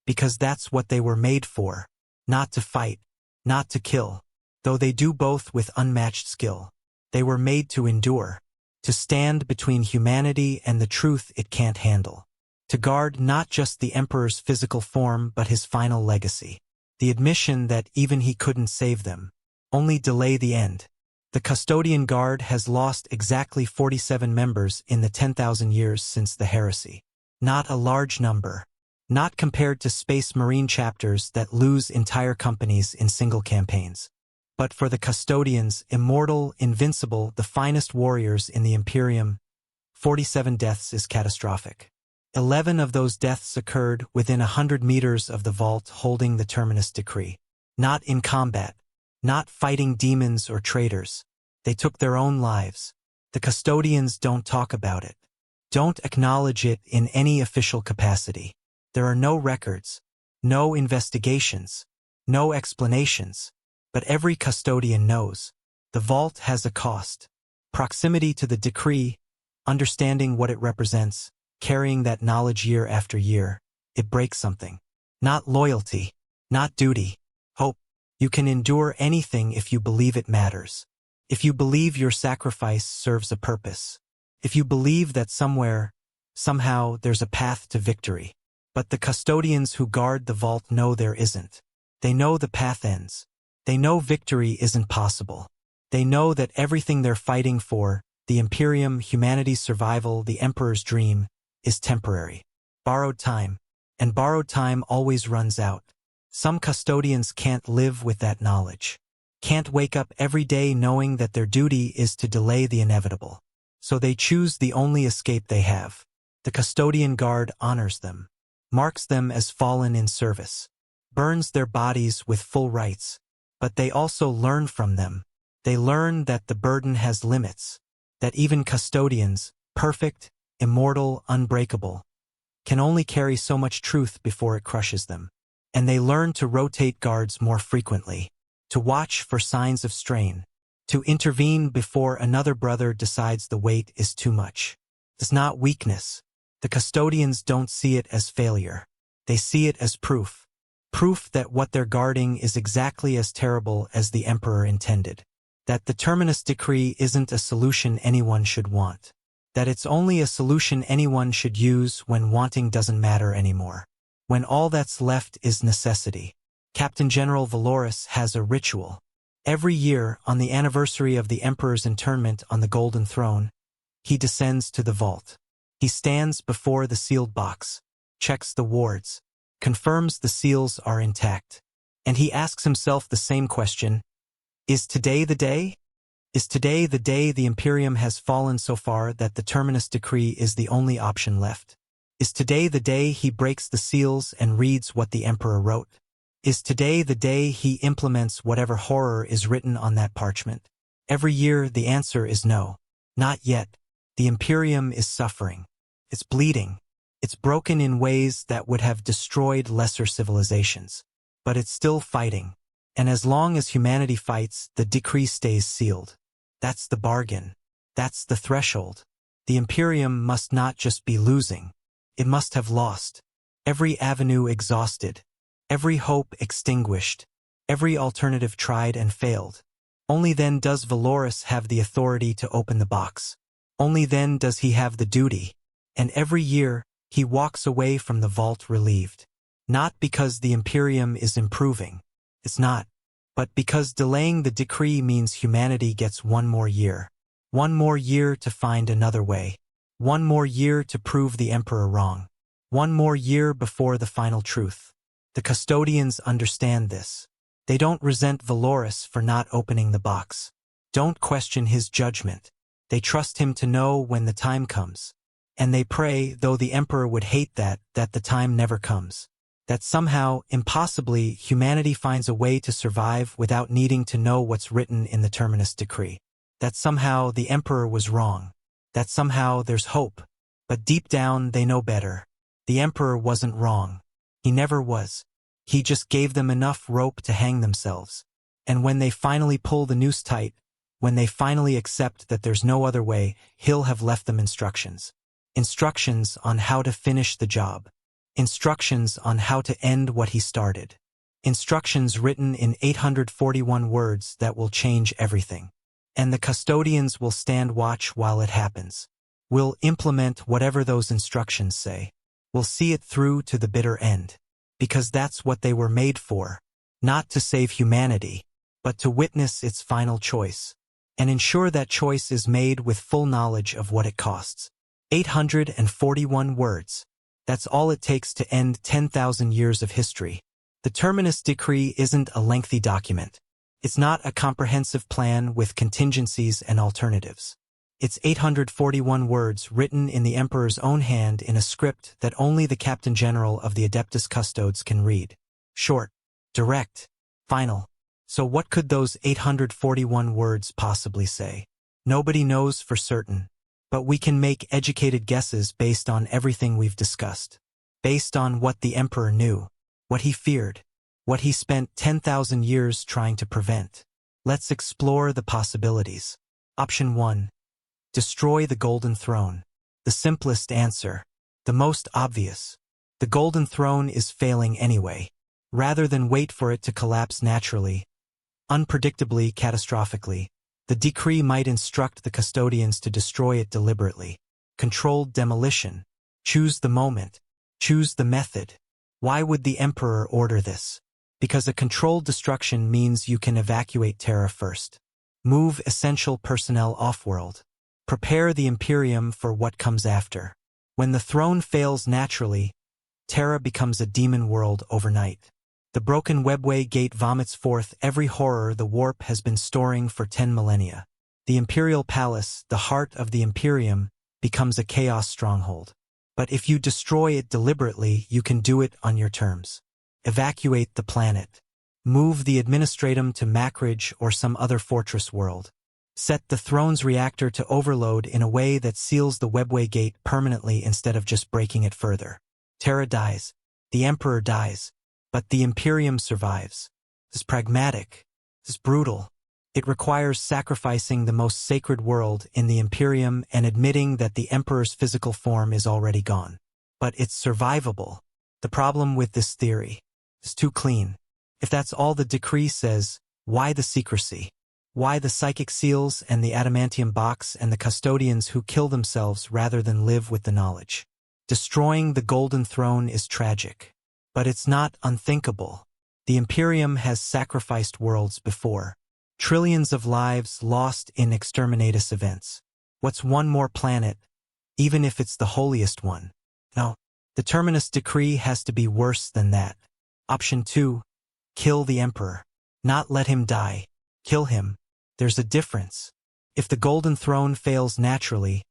Because that's what they were made for. Not to fight. Not to kill. Though they do both with unmatched skill. They were made to endure. To stand between humanity and the truth it can't handle. To guard not just the Emperor's physical form but his final legacy. The admission that even he couldn't save them. Only delay the end. The Custodian Guard has lost exactly 47 members in the 10,000 years since the heresy. Not a large number. Not compared to Space Marine chapters that lose entire companies in single campaigns. But for the Custodians, immortal, invincible, the finest warriors in the Imperium, 47 deaths is catastrophic. 11 of those deaths occurred within 100 meters of the vault holding the Terminus Decree. Not in combat. Not fighting demons or traitors. They took their own lives. The Custodians don't talk about it. Don't acknowledge it in any official capacity. There are no records, no investigations, no explanations. But every custodian knows. The vault has a cost. Proximity to the decree, understanding what it represents, carrying that knowledge year after year, it breaks something. Not loyalty, not duty, hope. You can endure anything if you believe it matters. If you believe your sacrifice serves a purpose. If you believe that somewhere, somehow, there's a path to victory. But the custodians who guard the vault know there isn't. They know the path ends. They know victory isn't possible. They know that everything they're fighting for, the Imperium, humanity's survival, the Emperor's dream, is temporary. Borrowed time. And borrowed time always runs out. Some custodians can't live with that knowledge. Can't wake up every day knowing that their duty is to delay the inevitable. So they choose the only escape they have. The Custodian Guard honors them. marks them as fallen in service, burns their bodies with full rights. But they also learn from them. They learn that the burden has limits, that even custodians, perfect, immortal, unbreakable, can only carry so much truth before it crushes them. And they learn to rotate guards more frequently, to watch for signs of strain, to intervene before another brother decides the weight is too much. It's not weakness. The custodians don't see it as failure. They see it as proof. Proof that what they're guarding is exactly as terrible as the Emperor intended. That the Terminus Decree isn't a solution anyone should want. That it's only a solution anyone should use when wanting doesn't matter anymore. When all that's left is necessity. Captain General Valorous has a ritual. Every year, on the anniversary of the Emperor's internment on the Golden Throne, he descends to the vault. He stands before the sealed box, checks the wards, confirms the seals are intact, and he asks himself the same question: is today the day? Is today the day the Imperium has fallen so far that the Terminus Decree is the only option left? Is today the day he breaks the seals and reads what the Emperor wrote? Is today the day he implements whatever horror is written on that parchment? Every year the answer is no. Not yet. The Imperium is suffering. It's bleeding. It's broken in ways that would have destroyed lesser civilizations. But it's still fighting. And as long as humanity fights, the decree stays sealed. That's the bargain. That's the threshold. The Imperium must not just be losing. It must have lost. Every avenue exhausted. Every hope extinguished. Every alternative tried and failed. Only then does Valorous have the authority to open the box. Only then does he have the duty. And every year, he walks away from the vault relieved. Not because the Imperium is improving. It's not. But because delaying the decree means humanity gets one more year. One more year to find another way. One more year to prove the Emperor wrong. One more year before the final truth. The Custodians understand this. They don't resent Valorous for not opening the box. Don't question his judgment. They trust him to know when the time comes. And they pray, though the Emperor would hate that the time never comes. That somehow, impossibly, humanity finds a way to survive without needing to know what's written in the Terminus Decree. That somehow the Emperor was wrong. That somehow there's hope. But deep down they know better. The Emperor wasn't wrong. He never was. He just gave them enough rope to hang themselves. And when they finally pull the noose tight, when they finally accept that there's no other way, he'll have left them instructions. Instructions on how to finish the job. Instructions on how to end what he started. Instructions written in 841 words that will change everything. And the Custodians will stand watch while it happens. We'll implement whatever those instructions say. We'll see it through to the bitter end. Because that's what they were made for. Not to save humanity, but to witness its final choice. And ensure that choice is made with full knowledge of what it costs. 841 words. That's all it takes to end 10,000 years of history. The Terminus Decree isn't a lengthy document. It's not a comprehensive plan with contingencies and alternatives. It's 841 words written in the Emperor's own hand in a script that only the Captain General of the Adeptus Custodes can read. Short, direct, final. So what could those 841 words possibly say? Nobody knows for certain. But we can make educated guesses based on everything we've discussed. Based on what the Emperor knew, what he feared, what he spent 10,000 years trying to prevent. Let's explore the possibilities. Option 1. Destroy the Golden Throne. The simplest answer. The most obvious. The Golden Throne is failing anyway. Rather than wait for it to collapse naturally, unpredictably, catastrophically, the decree might instruct the Custodians to destroy it deliberately. Controlled demolition. Choose the moment. Choose the method. Why would the Emperor order this? Because a controlled destruction means you can evacuate Terra first. Move essential personnel off-world. Prepare the Imperium for what comes after. When the throne fails naturally, Terra becomes a demon world overnight. The broken webway gate vomits forth every horror the warp has been storing for 10 millennia. The Imperial Palace, the heart of the Imperium, becomes a chaos stronghold. But if you destroy it deliberately, you can do it on your terms. Evacuate the planet. Move the administratum to Macridge or some other fortress world. Set the throne's reactor to overload in a way that seals the webway gate permanently instead of just breaking it further. Terra dies. The Emperor dies. But the Imperium survives. It's pragmatic. It's brutal. It requires sacrificing the most sacred world in the Imperium and admitting that the Emperor's physical form is already gone. But it's survivable. The problem with this theory is too clean. If that's all the decree says, why the secrecy? Why the psychic seals and the adamantium box and the custodians who kill themselves rather than live with the knowledge? Destroying the Golden Throne is tragic. But it's not unthinkable. The Imperium has sacrificed worlds before. Trillions of lives lost in exterminatus events. What's one more planet, even if it's the holiest one? No, the Terminus Decree has to be worse than that. Option 2. Kill the Emperor. Not let him die. Kill him. There's a difference. If the Golden Throne fails naturally,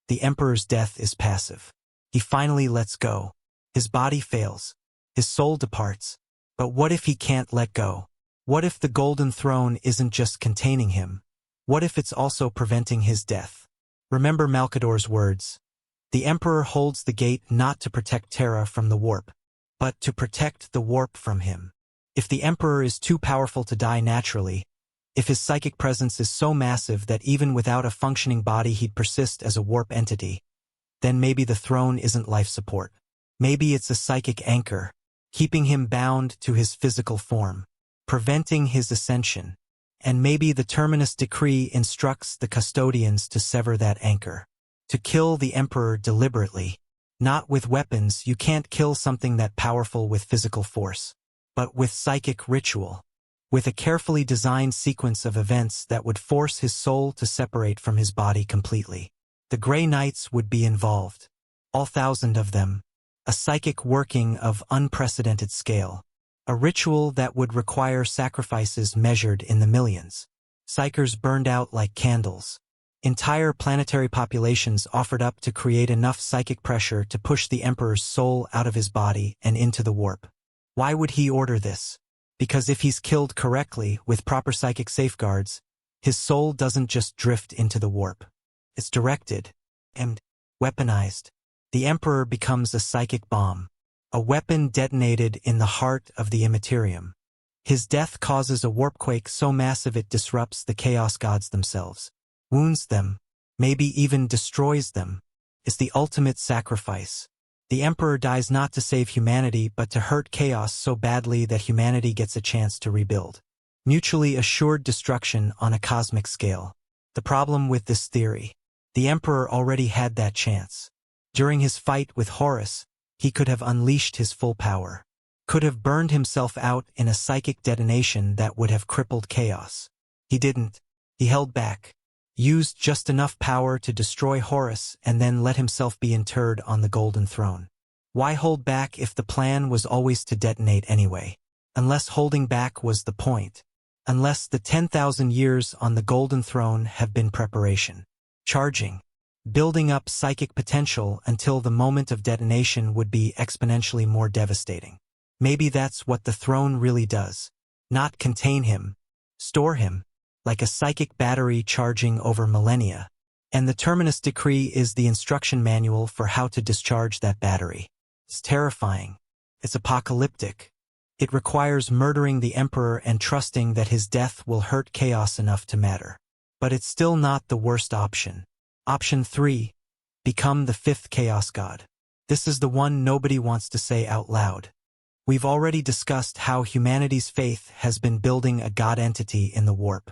the Emperor's death is passive. He finally lets go. His body fails. His soul departs. But what if he can't let go? What if the Golden Throne isn't just containing him? What if it's also preventing his death? Remember Malkador's words. The Emperor holds the gate not to protect Terra from the warp, but to protect the warp from him. If the Emperor is too powerful to die naturally, if his psychic presence is so massive that even without a functioning body he'd persist as a warp entity, then maybe the throne isn't life support. Maybe it's a psychic anchor, keeping him bound to his physical form, preventing his ascension. And maybe the Terminus Decree instructs the Custodians to sever that anchor, to kill the Emperor deliberately. Not with weapons. You can't kill something that powerful with physical force, but with psychic ritual. With a carefully designed sequence of events that would force his soul to separate from his body completely. The Grey Knights would be involved. All 1,000 of them. A psychic working of unprecedented scale. A ritual that would require sacrifices measured in the millions. Psykers burned out like candles. Entire planetary populations offered up to create enough psychic pressure to push the Emperor's soul out of his body and into the warp. Why would he order this? Because if he's killed correctly, with proper psychic safeguards, his soul doesn't just drift into the warp. It's directed and weaponized. The Emperor becomes a psychic bomb, a weapon detonated in the heart of the Imperium. His death causes a warpquake so massive it disrupts the Chaos Gods themselves, wounds them, maybe even destroys them. It's the ultimate sacrifice. The Emperor dies not to save humanity but to hurt chaos so badly that humanity gets a chance to rebuild. Mutually assured destruction on a cosmic scale. The problem with this theory: the Emperor already had that chance. During his fight with Horus, he could have unleashed his full power. Could have burned himself out in a psychic detonation that would have crippled chaos. He didn't. He held back. Used just enough power to destroy Horus and then let himself be interred on the Golden Throne. Why hold back if the plan was always to detonate anyway? Unless holding back was the point. Unless the 10,000 years on the Golden Throne have been preparation. Charging. Building up psychic potential until the moment of detonation would be exponentially more devastating. Maybe that's what the throne really does. Not contain him. Store him. Like a psychic battery charging over millennia. And the Terminus Decree is the instruction manual for how to discharge that battery. It's terrifying. It's apocalyptic. It requires murdering the Emperor and trusting that his death will hurt chaos enough to matter. But it's still not the worst option. Option 3. Become the 5th Chaos God. This is the one nobody wants to say out loud. We've already discussed how humanity's faith has been building a god entity in the warp.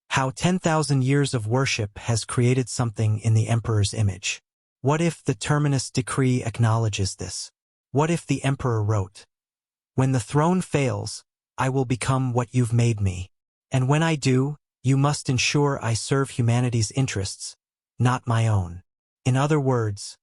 How 10,000 years of worship has created something in the Emperor's image. What if the Terminus Decree acknowledges this? What if the Emperor wrote, "When the throne fails, I will become what you've made me. And when I do, you must ensure I serve humanity's interests, not my own." In other words,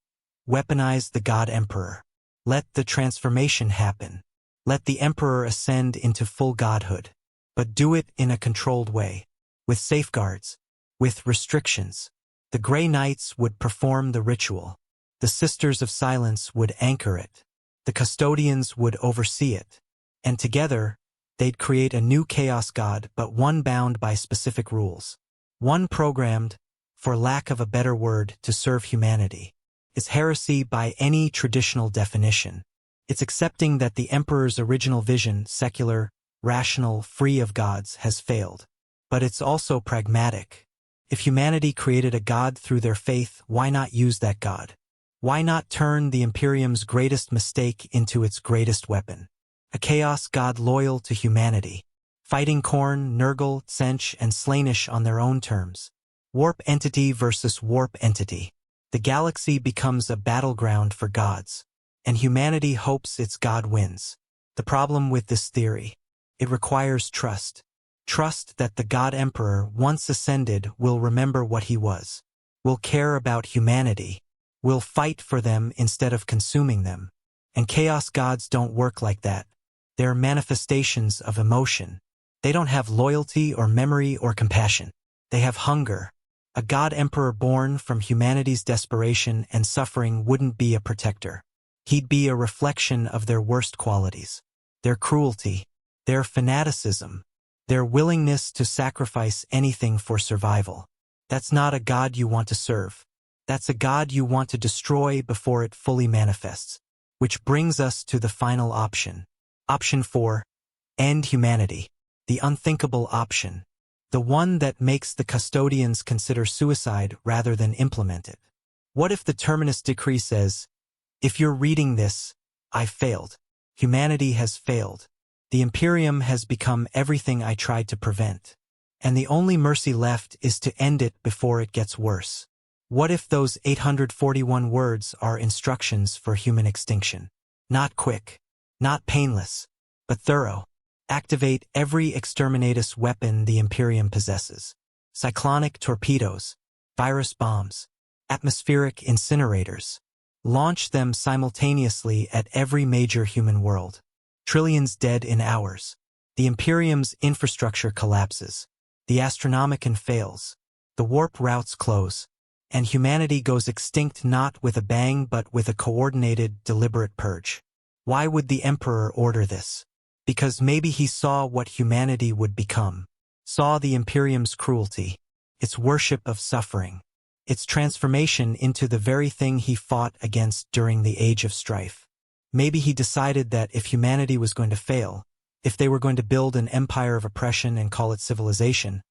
weaponize the God Emperor. Let the transformation happen. Let the Emperor ascend into full godhood. But do it in a controlled way. With safeguards, with restrictions. The Grey Knights would perform the ritual. The Sisters of Silence would anchor it. The Custodians would oversee it. And together, they'd create a new chaos god, but one bound by specific rules. One programmed, for lack of a better word, to serve humanity. It's heresy by any traditional definition. It's accepting that the Emperor's original vision, secular, rational, free of gods, has failed. But it's also pragmatic. If humanity created a god through their faith, why not use that god? Why not turn the Imperium's greatest mistake into its greatest weapon? A chaos god loyal to humanity, fighting Khorne, Nurgle, Tzeentch, and Slaanesh on their own terms. Warp entity versus warp entity. The galaxy becomes a battleground for gods, and humanity hopes its god wins. The problem with this theory: it requires trust. Trust that the God Emperor, once ascended, will remember what he was, will care about humanity, will fight for them instead of consuming them. And chaos gods don't work like that. They're manifestations of emotion. They don't have loyalty or memory or compassion. They have hunger. A God Emperor born from humanity's desperation and suffering wouldn't be a protector. He'd be a reflection of their worst qualities. Their cruelty, their fanaticism, their willingness to sacrifice anything for survival. That's not a god you want to serve. That's a god you want to destroy before it fully manifests. Which brings us to the final option. Option 4. End humanity. The unthinkable option. The one that makes the Custodians consider suicide rather than implement it. What if the Terminus Decree says, if you're reading this, I failed. Humanity has failed. The Imperium has become everything I tried to prevent. And the only mercy left is to end it before it gets worse. What if those 841 words are instructions for human extinction? Not quick, not painless, but thorough. Activate every exterminatus weapon the Imperium possesses. Cyclonic torpedoes, virus bombs, atmospheric incinerators. Launch them simultaneously at every major human world. Trillions dead in hours. The Imperium's infrastructure collapses. The Astronomicon fails. The warp routes close. And humanity goes extinct not with a bang but with a coordinated, deliberate purge. Why would the Emperor order this? Because maybe he saw what humanity would become. Saw the Imperium's cruelty. Its worship of suffering. Its transformation into the very thing he fought against during the Age of Strife. Maybe he decided that if humanity was going to fail, if they were going to build an empire of oppression and call it civilization,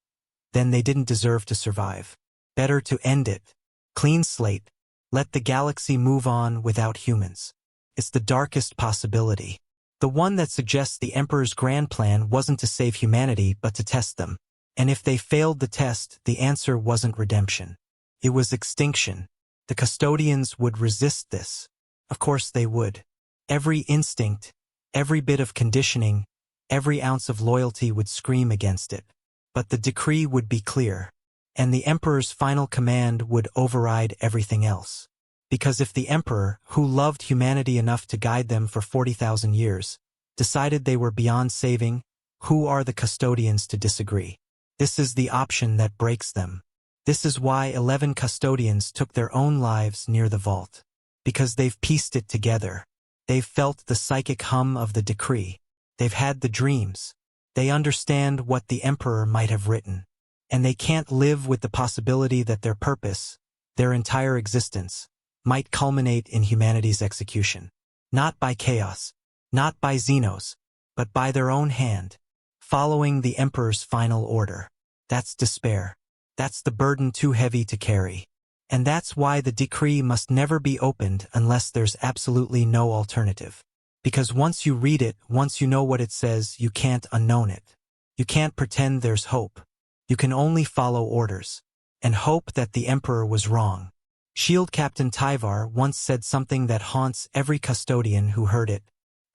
then they didn't deserve to survive. Better to end it. Clean slate. Let the galaxy move on without humans. It's the darkest possibility. The one that suggests the Emperor's grand plan wasn't to save humanity but to test them. And if they failed the test, the answer wasn't redemption. It was extinction. The Custodians would resist this. Of course they would. Every instinct, every bit of conditioning, every ounce of loyalty would scream against it. But the decree would be clear. And the Emperor's final command would override everything else. Because if the Emperor, who loved humanity enough to guide them for 40,000 years, decided they were beyond saving, who are the Custodians to disagree? This is the option that breaks them. This is why 11 Custodians took their own lives near the vault. Because they've pieced it together. They've felt the psychic hum of the decree. They've had the dreams. They understand what the Emperor might have written. And they can't live with the possibility that their purpose, their entire existence, might culminate in humanity's execution. Not by chaos, not by Xenos, but by their own hand, following the Emperor's final order. That's despair. That's the burden too heavy to carry. And that's why the decree must never be opened unless there's absolutely no alternative. Because once you read it, once you know what it says, you can't unknown it. You can't pretend there's hope. You can only follow orders. And hope that the Emperor was wrong. Shield Captain Tyvar once said something that haunts every Custodian who heard it.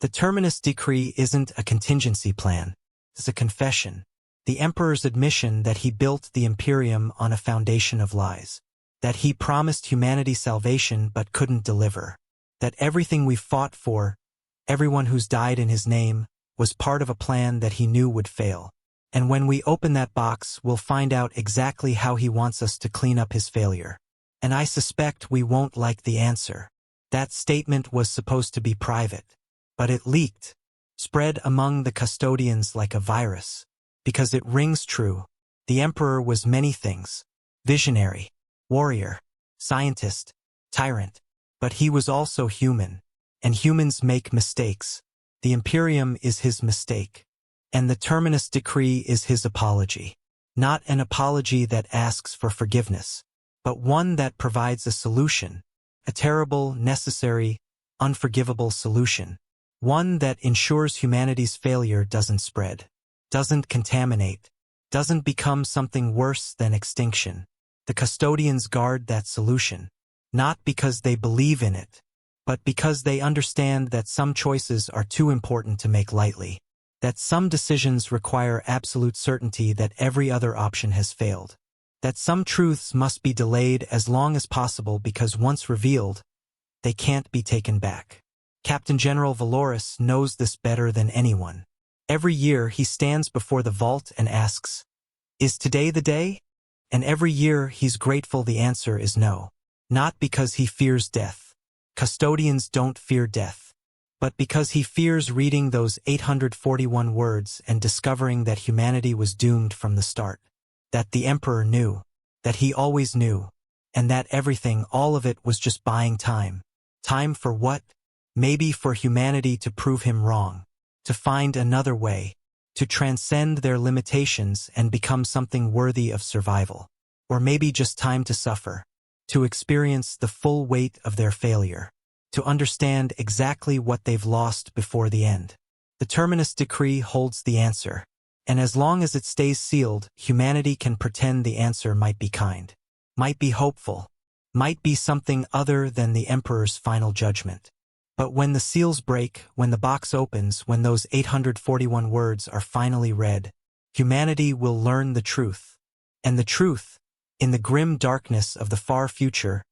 The Terminus Decree isn't a contingency plan. It's a confession. The Emperor's admission that he built the Imperium on a foundation of lies. That he promised humanity salvation but couldn't deliver. That everything we fought for, everyone who's died in his name, was part of a plan that he knew would fail. And when we open that box, we'll find out exactly how he wants us to clean up his failure. And I suspect we won't like the answer. That statement was supposed to be private, but it leaked, spread among the Custodians like a virus. Because it rings true. The Emperor was many things. Visionary, warrior, scientist, tyrant. But he was also human. And humans make mistakes. The Imperium is his mistake. And the Terminus Decree is his apology. Not an apology that asks for forgiveness, but one that provides a solution. A terrible, necessary, unforgivable solution. One that ensures humanity's failure doesn't spread, doesn't contaminate, doesn't become something worse than extinction. The Custodians guard that solution, not because they believe in it, but because they understand that some choices are too important to make lightly, that some decisions require absolute certainty that every other option has failed, that some truths must be delayed as long as possible because once revealed, they can't be taken back. Captain General Valoris knows this better than anyone. Every year he stands before the vault and asks, "Is today the day?" And every year he's grateful the answer is no. Not because he fears death. Custodians don't fear death. But because he fears reading those 841 words and discovering that humanity was doomed from the start. That the Emperor knew. That he always knew. And that everything, all of it, was just buying time. Time for what? Maybe for humanity to prove him wrong. To find another way. To transcend their limitations and become something worthy of survival. Or maybe just time to suffer. To experience the full weight of their failure. To understand exactly what they've lost before the end. The Terminus Decree holds the answer. And as long as it stays sealed, humanity can pretend the answer might be kind. Might be hopeful. Might be something other than the Emperor's final judgment. But when the seals break, when the box opens, when those 841 words are finally read, humanity will learn the truth. And the truth, in the grim darkness of the far future,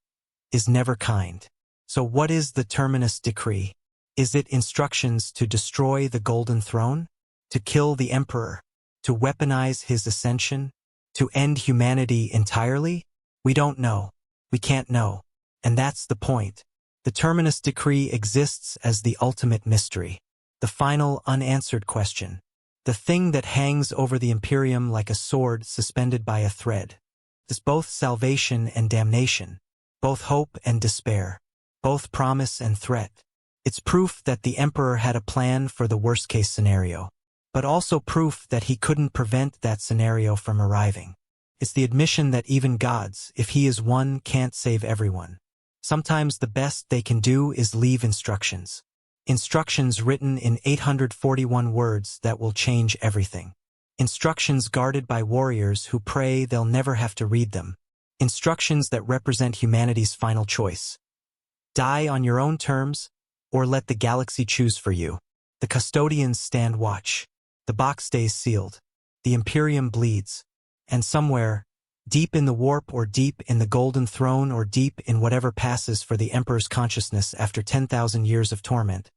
is never kind. So what is the Terminus Decree? Is it instructions to destroy the Golden Throne? To kill the Emperor? To weaponize his ascension? To end humanity entirely? We don't know. We can't know. And that's the point. The Terminus Decree exists as the ultimate mystery. The final unanswered question. The thing that hangs over the Imperium like a sword suspended by a thread. Is both salvation and damnation. Both hope and despair. Both promise and threat. It's proof that the Emperor had a plan for the worst-case scenario. But also proof that he couldn't prevent that scenario from arriving. It's the admission that even gods, if he is one, can't save everyone. Sometimes the best they can do is leave instructions. Instructions written in 841 words that will change everything. Instructions guarded by warriors who pray they'll never have to read them. Instructions that represent humanity's final choice. Die on your own terms, or let the galaxy choose for you. The Custodians stand watch. The box stays sealed. The Imperium bleeds. And somewhere, deep in the warp or deep in the Golden Throne or deep in whatever passes for the Emperor's consciousness after 10,000 years of torment,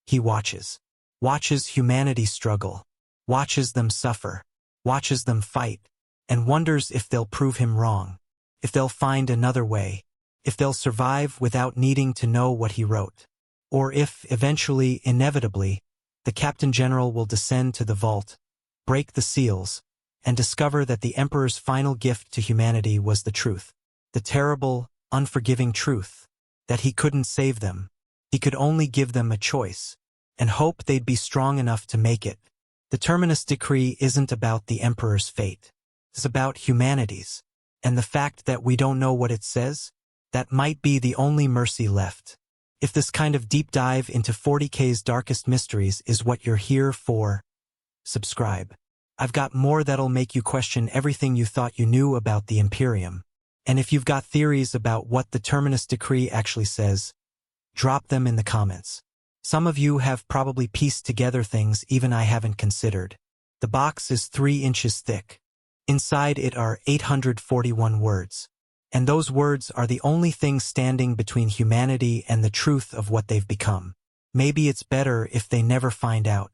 he watches. Watches humanity struggle. Watches them suffer. Watches them fight. And wonders if they'll prove him wrong. If they'll find another way. If they'll survive without needing to know what he wrote. Or if, eventually, inevitably, the Captain General will descend to the vault, break the seals, and discover that the Emperor's final gift to humanity was the truth. The terrible, unforgiving truth. That he couldn't save them. He could only give them a choice, and hope they'd be strong enough to make it. The Terminus Decree isn't about the Emperor's fate. It's about humanity's. And the fact that we don't know what it says, that might be the only mercy left. If this kind of deep dive into 40K's darkest mysteries is what you're here for, subscribe. I've got more that'll make you question everything you thought you knew about the Imperium. And if you've got theories about what the Terminus Decree actually says, drop them in the comments. Some of you have probably pieced together things even I haven't considered. The box is 3 inches thick. Inside it are 841 words. And those words are the only thing standing between humanity and the truth of what they've become. Maybe it's better if they never find out.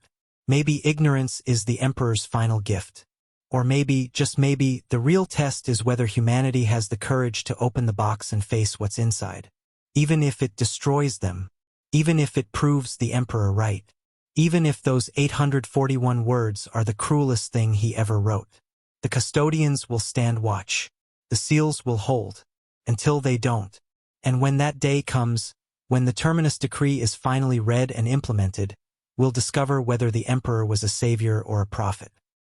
Maybe ignorance is the Emperor's final gift. Or maybe, just maybe, the real test is whether humanity has the courage to open the box and face what's inside. Even if it destroys them. Even if it proves the Emperor right. Even if those 841 words are the cruelest thing he ever wrote. The Custodians will stand watch. The seals will hold. Until they don't. And when that day comes, when the Terminus Decree is finally read and implemented, we'll discover whether the Emperor was a savior or a prophet.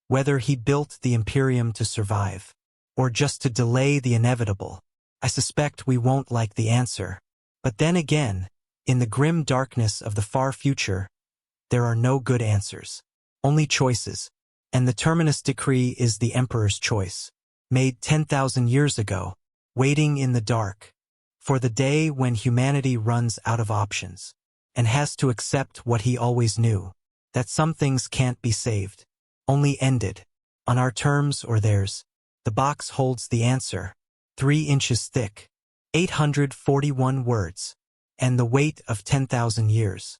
Whether he built the Imperium to survive. Or just to delay the inevitable. I suspect we won't like the answer. But then again, in the grim darkness of the far future, there are no good answers. Only choices. And the Terminus Decree is the Emperor's choice. Made 10,000 years ago. Waiting in the dark. For the day when humanity runs out of options. And has to accept what he always knew. That some things can't be saved. Only ended. On our terms or theirs. The box holds the answer. 3 inches thick. 841 words. And the weight of 10,000 years.